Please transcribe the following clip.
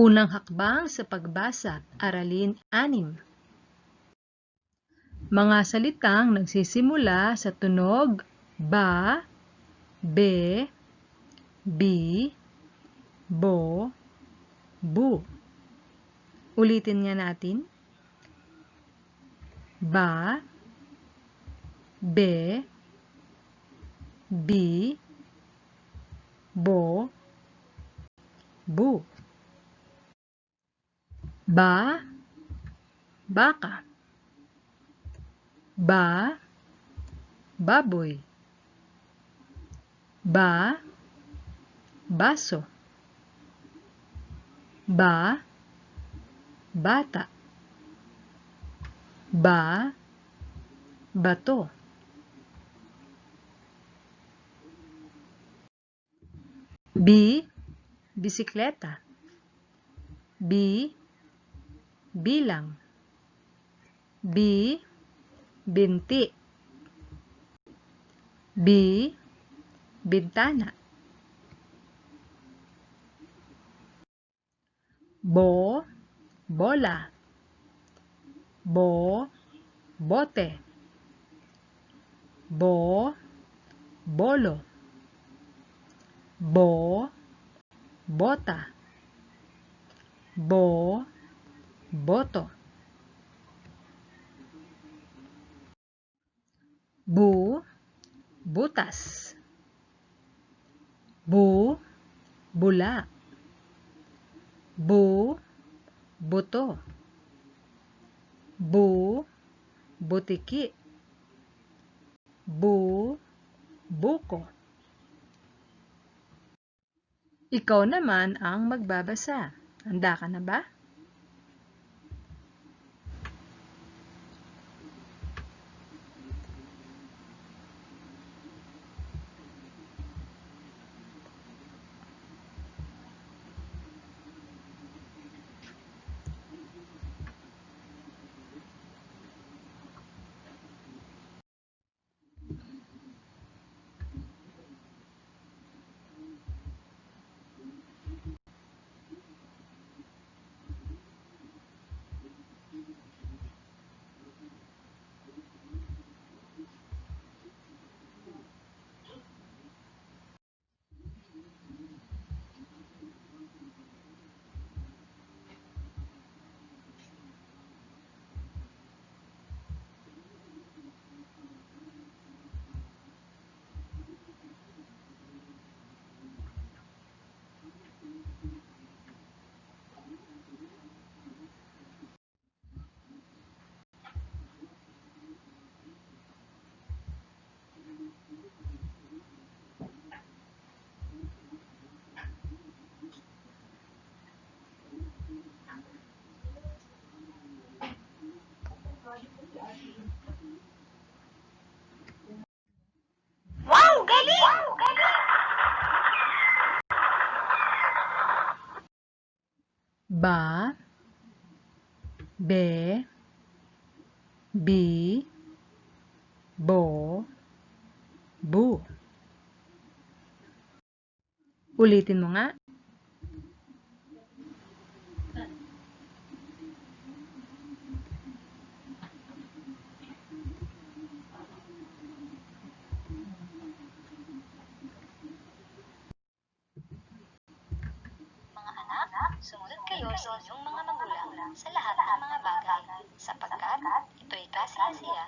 Unang hakbang sa pagbasa, Aralin 6. Mga salitang nagsisimula sa tunog ba, be, bi, bo, bu. Ulitin nga natin. Ba, be, bi, bo, bu. Ba, baka. Ba, baboy. Ba, baso. Ba, bata. Ba, bato. Bi, bisikleta. Bi, bilang. Bi, binti. Bi, bintana. Bo, bola. Bo, bote. Bo, bolo. Bo, bota. Bo, boto. Bu, butas. Bu, bula. Bu, buto. Bu, butiki. Bu, buko. Ikaw naman ang magbabasa. Handa ka na ba? Wow, galing! Ba, be, bi, bo, bu. Ulitin mo nga. Mga anak, sumunod kayo sa inyong mga magulang sa lahat ng mga bagay, sapagkat ito'y kasiyasiya